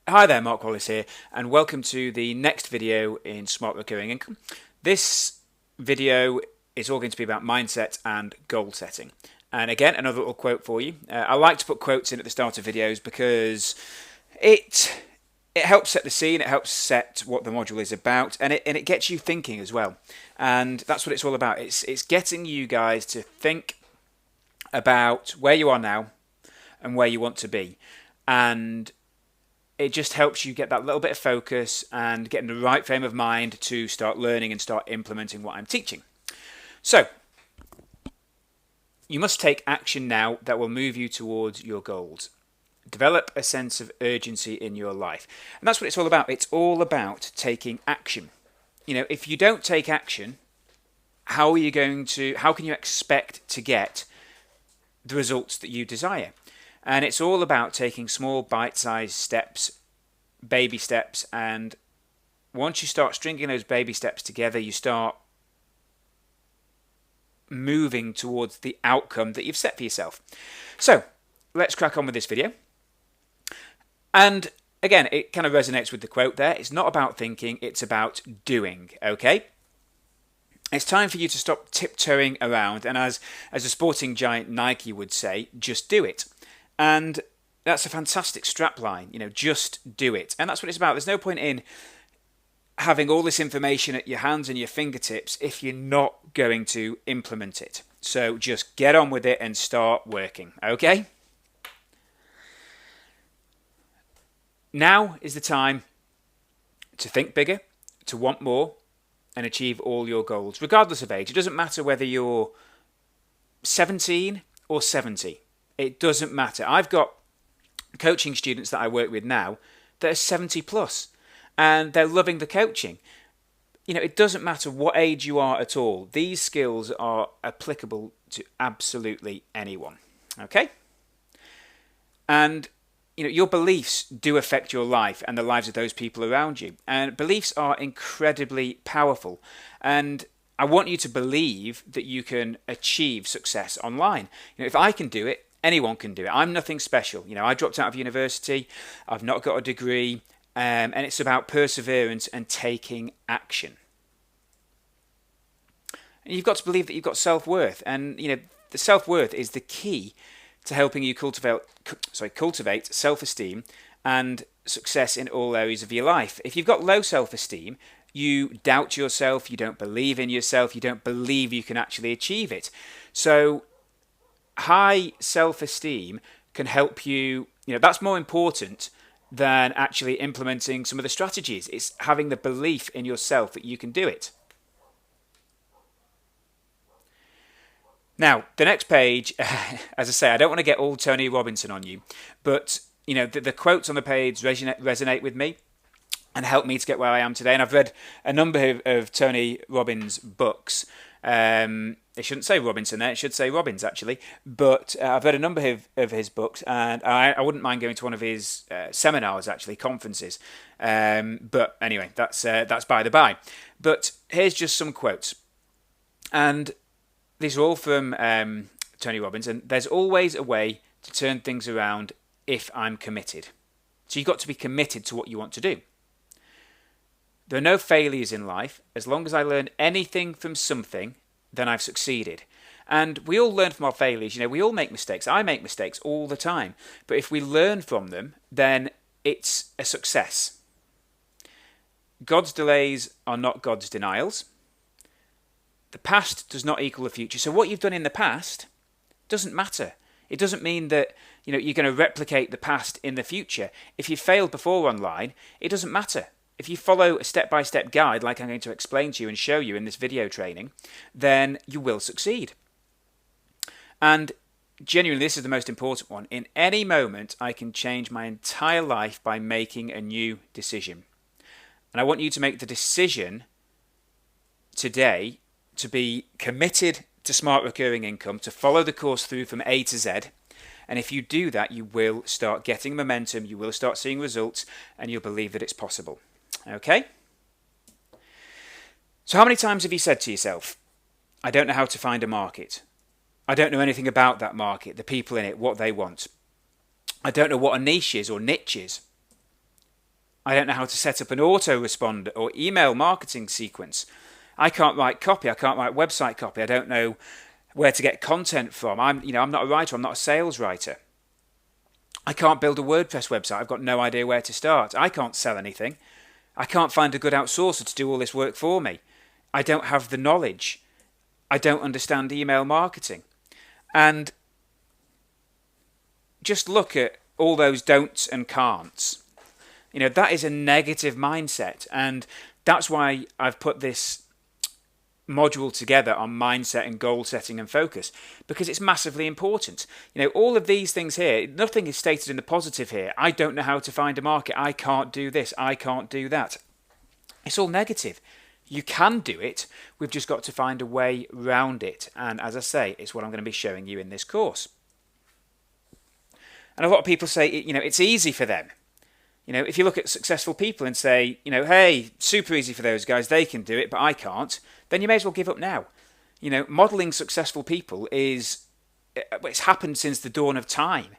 Hi there, Mark Wallace here, and welcome to the next video in Smart Recurring Income. This video is all going to be about mindset and goal setting. And again, another little quote for you. I like to put quotes in at the start of videos because it helps set the scene, it helps set what the module is about, and it gets you thinking as well. And that's what it's all about. It's getting you guys to think about where you are now and where you want to be. And it just helps you get that little bit of focus and get in the right frame of mind to start learning and start implementing what I'm teaching. So, you must take action now that will move you towards your goals. Develop a sense of urgency in your life. And that's what it's all about. It's all about taking action. You know, if you don't take action, how can you expect to get the results that you desire? And it's all about taking small bite-sized steps, baby steps, and once you start stringing those baby steps together, you start moving towards the outcome that you've set for yourself. So, let's crack on with this video. And again, it kind of resonates with the quote there. It's not about thinking, it's about doing, okay? It's time for you to stop tiptoeing around, and as a sporting giant Nike would say, just do it. And that's a fantastic strapline, just do it. And that's what it's about. There's no point in having all this information at your hands and your fingertips if you're not going to implement it. So just get on with it and start working, okay? Now is the time to think bigger, to want more, and achieve all your goals, regardless of age. It doesn't matter whether you're 17 or 70. It doesn't matter. I've got coaching students that I work with now that are 70 plus and they're loving the coaching. It doesn't matter what age you are at all. These skills are applicable to absolutely anyone. Okay? And your beliefs do affect your life and the lives of those people around you. And beliefs are incredibly powerful. And I want you to believe that you can achieve success online. If I can do it, anyone can do it. I'm nothing special. I dropped out of university. I've not got a degree. And it's about perseverance and taking action. And you've got to believe that you've got self-worth. And, the self-worth is the key to helping you cultivate self-esteem and success in all areas of your life. If you've got low self-esteem, you doubt yourself, you don't believe in yourself, you don't believe you can actually achieve it. So high self-esteem can help you, that's more important than actually implementing some of the strategies. It's having the belief in yourself that you can do it. Now, the next page, as I say, I don't want to get all Tony Robinson on you, but, the quotes on the page resonate with me and help me to get where I am today. And I've read a number of Tony Robbins' books. It shouldn't say Robinson there, it should say Robbins actually. But I've read a number of his books, and I wouldn't mind going to one of his seminars, actually, conferences. But anyway, that's by the by. But here's just some quotes. And these are all from Tony Robbins. And there's always a way to turn things around if I'm committed. So you've got to be committed to what you want to do. There are no failures in life. As long as I learn anything from something, then I've succeeded. And we all learn from our failures. We all make mistakes. I make mistakes all the time. But if we learn from them, then it's a success. God's delays are not God's denials. The past does not equal the future. So what you've done in the past doesn't matter. It doesn't mean that you're going to replicate the past in the future. If you failed before online, it doesn't matter. If you follow a step-by-step guide like I'm going to explain to you and show you in this video training, then you will succeed. And genuinely, this is the most important one. In any moment, I can change my entire life by making a new decision. And I want you to make the decision today to be committed to smart recurring income, to follow the course through from A to Z. And if you do that, you will start getting momentum, you will start seeing results, and you'll believe that it's possible. Okay? So how many times have you said to yourself, I don't know how to find a market. I don't know anything about that market, the people in it, what they want. I don't know what a niche is or niche is. I don't know how to set up an autoresponder or email marketing sequence. I can't write copy. I can't write website copy. I don't know where to get content from. I'm not a writer. I'm not a sales writer. I can't build a WordPress website. I've got no idea where to start. I can't sell anything. I can't find a good outsourcer to do all this work for me. I don't have the knowledge. I don't understand email marketing. And just look at all those don'ts and can'ts. That is a negative mindset. And that's why I've put this module together on mindset and goal setting and focus, because it's massively important. All of these things here, nothing is stated in the positive here. I don't know how to find a market. I can't do this. I can't do that. It's all negative. You can do it. We've just got to find a way around it. And as I say, it's what I'm going to be showing you in this course. And a lot of people say, it's easy for them. If you look at successful people and say, hey, super easy for those guys, they can do it, but I can't, then you may as well give up now. Modelling successful people it's happened since the dawn of time.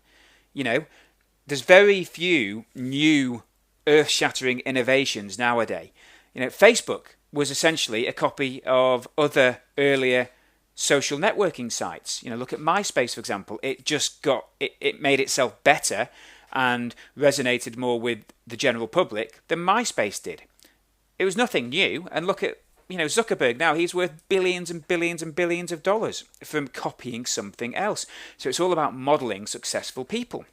There's very few new earth-shattering innovations nowadays. Facebook was essentially a copy of other earlier social networking sites. Look at MySpace, for example. It just it made itself better and resonated more with the general public than MySpace did. It was nothing new. And look at Zuckerberg now. He's worth billions and billions and billions of dollars from copying something else. So it's all about modelling successful people.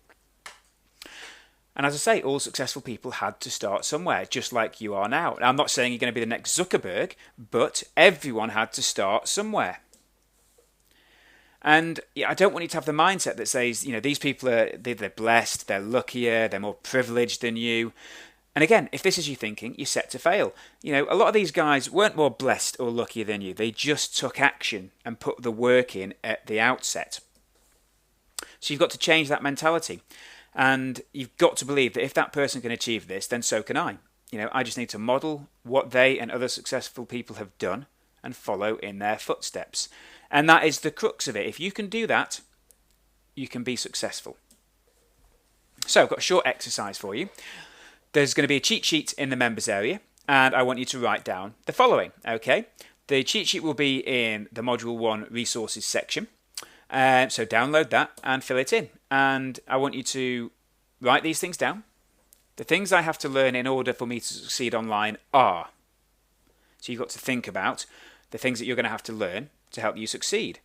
And as I say, all successful people had to start somewhere, just like you are now. I'm not saying you're going to be the next Zuckerberg, but everyone had to start somewhere. And I don't want you to have the mindset that says, these people they're blessed, they're luckier, they're more privileged than you. And again, if this is you thinking, you're set to fail. A lot of these guys weren't more blessed or luckier than you. They just took action and put the work in at the outset. So you've got to change that mentality. And you've got to believe that if that person can achieve this, then so can I. I just need to model what they and other successful people have done and follow in their footsteps. And that is the crux of it. If you can do that, you can be successful. So I've got a short exercise for you. There's going to be a cheat sheet in the members area, and I want you to write down the following. Okay, the cheat sheet will be in the Module 1 resources section. So download that and fill it in. And I want you to write these things down. The things I have to learn in order for me to succeed online are. So you've got to think about the things that you're going to have to learn to help you succeed.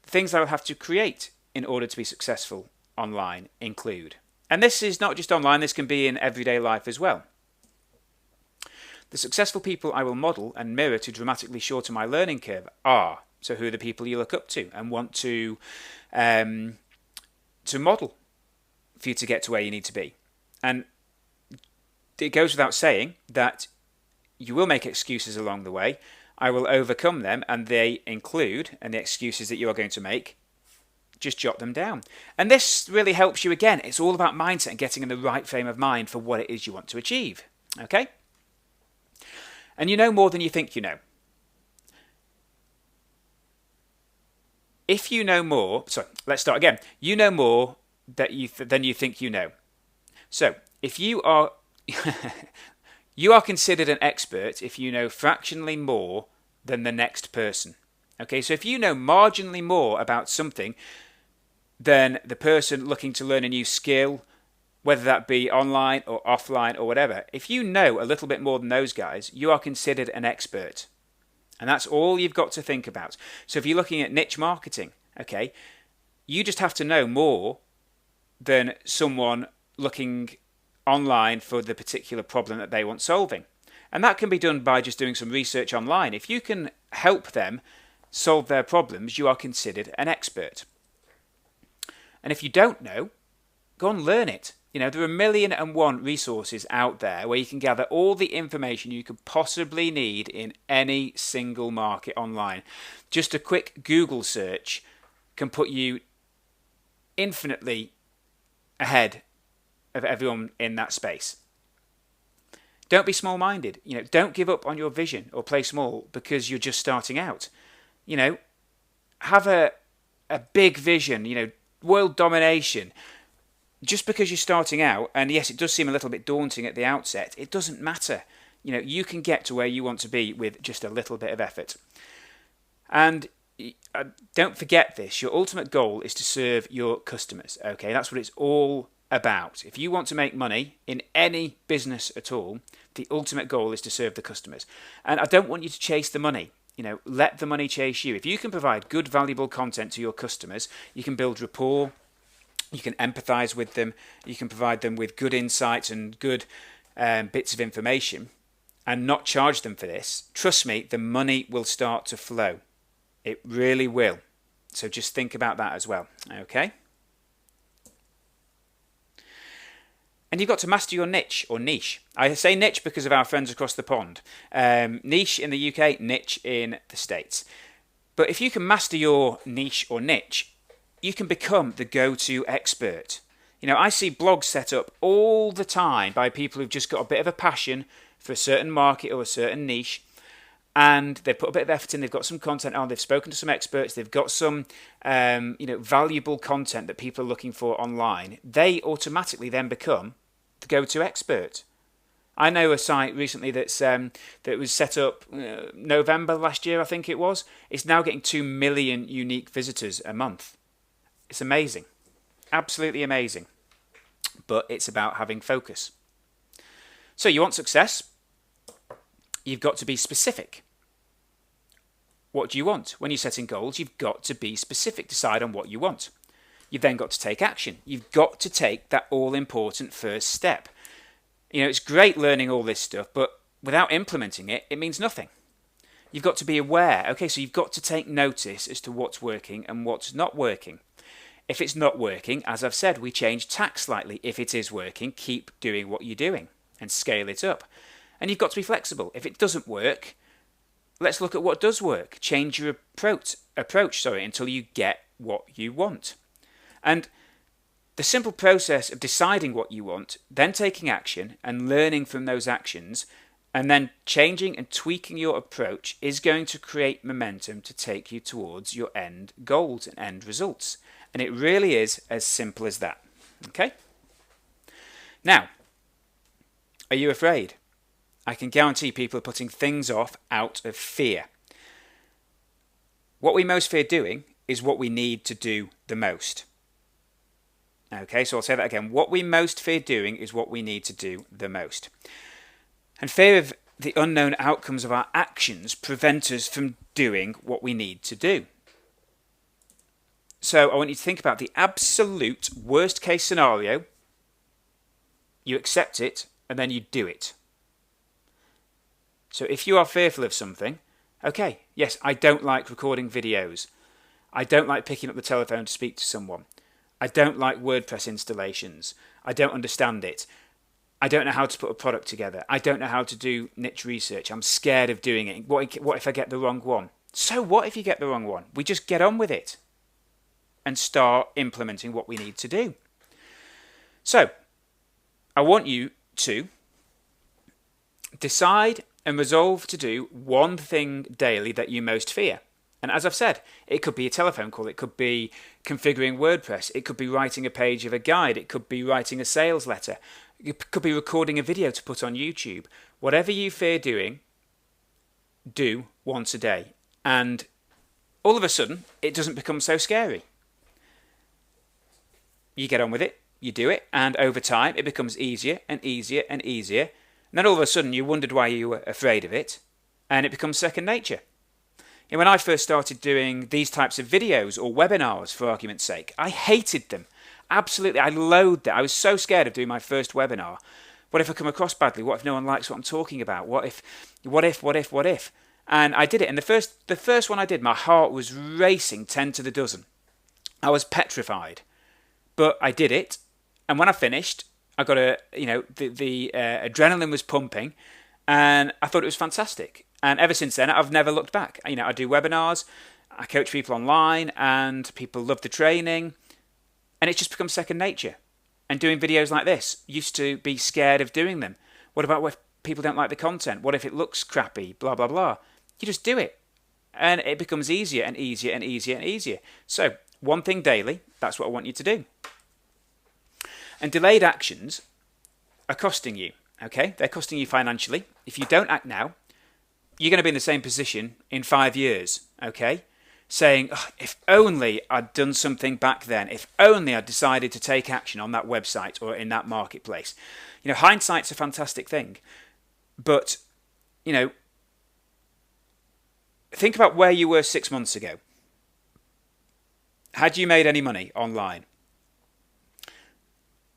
The things I will have to create in order to be successful online include. And this is not just online, this can be in everyday life as well. The successful people I will model and mirror to dramatically shorten my learning curve are. So who are the people you look up to and want to model for you to get to where you need to be? And it goes without saying that you will make excuses along the way. I will overcome them, and they include, and the excuses that you are going to make, just jot them down. And this really helps you again. It's all about mindset and getting in the right frame of mind for what it is you want to achieve. Okay? And you know more than you think you know. If you know more, let's start again. You know more than you think you know. So, if you are you are considered an expert if you know fractionally more than the next person. Okay, so if you know marginally more about something than the person looking to learn a new skill, whether that be online or offline or whatever, if you know a little bit more than those guys, you are considered an expert. And that's all you've got to think about. So if you're looking at niche marketing, okay, you just have to know more than someone looking online for the particular problem that they want solving. And that can be done by just doing some research online. If you can help them solve their problems, you are considered an expert. And if you don't know, go and learn it. There are 1,000,001 resources out there where you can gather all the information you could possibly need in any single market online. Just a quick Google search can put you infinitely ahead of everyone in that space. Don't be small-minded. Don't give up on your vision or play small because you're just starting out. Have a big vision, world domination. just because you're starting out, and yes, it does seem a little bit daunting at the outset, it doesn't matter. You can get to where you want to be with just a little bit of effort. And don't forget this, your ultimate goal is to serve your customers, okay? That's what it's all about. If you want to make money in any business at all, the ultimate goal is to serve the customers. And I don't want you to chase the money. Let the money chase you. If you can provide good, valuable content to your customers, you can build rapport, you can empathize with them, you can provide them with good insights and good bits of information, and not charge them for this. Trust me, the money will start to flow. It really will. So just think about that as well, okay? And you've got to master your niche or niche. I say niche because of our friends across the pond. Niche in the UK, niche in the States. But if you can master your niche or niche, you can become the go-to expert. I see blogs set up all the time by people who've just got a bit of a passion for a certain market or a certain niche, and they've put a bit of effort in, they've got some content on, they've spoken to some experts, they've got some valuable content that people are looking for online. They automatically then become the go-to expert. I know a site recently that was set up November last year, I think it was. It's now getting 2 million unique visitors a month. It's amazing. Absolutely amazing. But it's about having focus. So you want success? You've got to be specific. What do you want? When you're setting goals, you've got to be specific. Decide on what you want. You've then got to take action. You've got to take that all-important first step. It's great learning all this stuff, but without implementing it, it means nothing. You've got to be aware. Okay, so you've got to take notice as to what's working and what's not working. If it's not working, as I've said, we change tack slightly. If it is working, keep doing what you're doing and scale it up. And you've got to be flexible. If it doesn't work, let's look at what does work. Change your approach until you get what you want. And the simple process of deciding what you want, then taking action and learning from those actions, and then changing and tweaking your approach is going to create momentum to take you towards your end goals and end results. And it really is as simple as that. Okay? Now, are you afraid? I can guarantee people are putting things off out of fear. What we most fear doing is what we need to do the most. Okay, so I'll say that again. What we most fear doing is what we need to do the most. And fear of the unknown outcomes of our actions prevent us from doing what we need to do. So I want you to think about the absolute worst case scenario. You accept it and then you do it. So if you are fearful of something, okay, yes, I don't like recording videos. I don't like picking up the telephone to speak to someone. I don't like WordPress installations. I don't understand it. I don't know how to put a product together. I don't know how to do niche research. I'm scared of doing it. What if I get the wrong one? So what if you get the wrong one? We just get on with it and start implementing what we need to do. So I want you to decide and resolve to do one thing daily that you most fear. And as I've said, it could be a telephone call, it could be configuring WordPress, it could be writing a page of a guide, it could be writing a sales letter, it could be recording a video to put on YouTube. Whatever you fear doing, do once a day. And all of a sudden, it doesn't become so scary. You get on with it, you do it, and over time, it becomes easier and easier and easier. And then all of a sudden, you wondered why you were afraid of it, and it becomes second nature. And when I first started doing these types of videos or webinars, for argument's sake, I hated them. Absolutely, I loathed it. I was so scared of doing my first webinar. What if I come across badly? What if no one likes what I'm talking about? What if? And I did it. And the first one I did, my heart was racing 10 to the dozen. I was petrified. But I did it. And when I finished, I got the adrenaline was pumping, and I thought it was fantastic. And ever since then, I've never looked back. I do webinars, I coach people online, and people love the training, and it's just become second nature. And doing videos like this, used to be scared of doing them. What about if people don't like the content? What if it looks crappy? Blah, blah, blah. You just do it. And it becomes easier and easier and easier and easier. So, one thing daily, that's what I want you to do. And delayed actions are costing you, okay? They're costing you financially. If you don't act now, you're going to be in the same position in 5 years, okay? Saying, oh, if only I'd done something back then, if only I'd decided to take action on that website or in that marketplace. You know, hindsight's a fantastic thing, but, you know, think about where you were 6 months ago. Had you made any money online?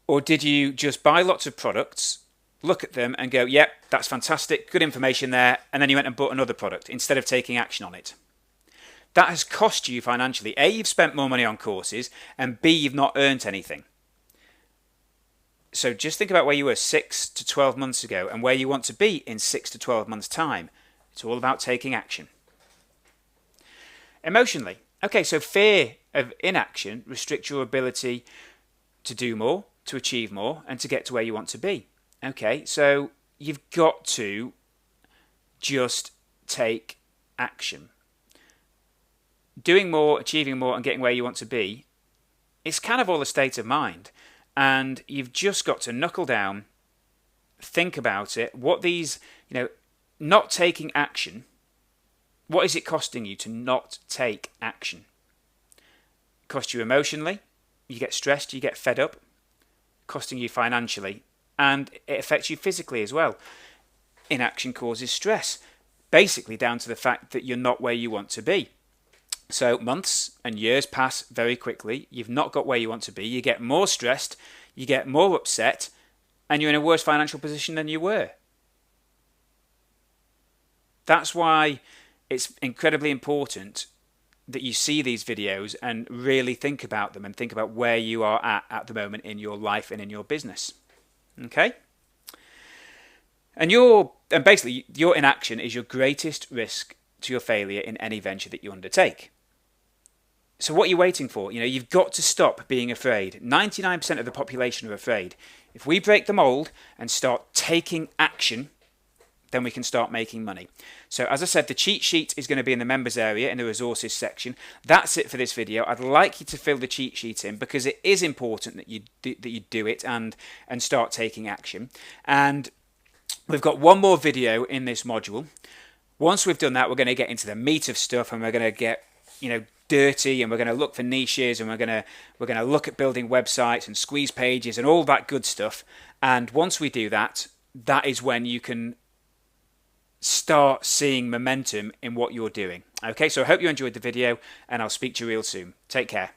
Or did you just buy lots of products, look at them and go, yep, that's fantastic, good information there, and then you went and bought another product instead of taking action on it? That has cost you financially. A, you've spent more money on courses, and B, you've not earned anything. So just think about where you were 6 to 12 months ago and where you want to be in 6 to 12 months' time. It's all about taking action. Emotionally. Okay, so fear of inaction restricts your ability to do more, to achieve more, and to get to where you want to be. Okay, so you've got to just take action. Doing more, achieving more, and getting where you want to be, it's kind of all a state of mind. And you've just got to knuckle down, think about it. What these, not taking action, what is it costing you to not take action? It costs you emotionally, you get stressed, you get fed up, costing you financially, and it affects you physically as well. Inaction causes stress, basically down to the fact that you're not where you want to be. So months and years pass very quickly. You've not got where you want to be. You get more stressed, you get more upset, and you're in a worse financial position than you were. That's why it's incredibly important that you see these videos and really think about them and think about where you are at the moment in your life and in your business. Okay? And basically your inaction is your greatest risk to your failure in any venture that you undertake. So what are you waiting for? You've got to stop being afraid. 99% of the population are afraid. If we break the mold and start taking action, then we can start making money. So as I said, the cheat sheet is going to be in the members area in the resources section. That's it for this video. I'd like you to fill the cheat sheet in because it is important that you do it and start taking action. And we've got one more video in this module. Once we've done that, we're going to get into the meat of stuff, and we're going to get dirty, and we're going to look for niches, and we're going to look at building websites and squeeze pages and all that good stuff. And once we do that, that is when you can start seeing momentum in what you're doing. Okay, so I hope you enjoyed the video, and I'll speak to you real soon. Take care.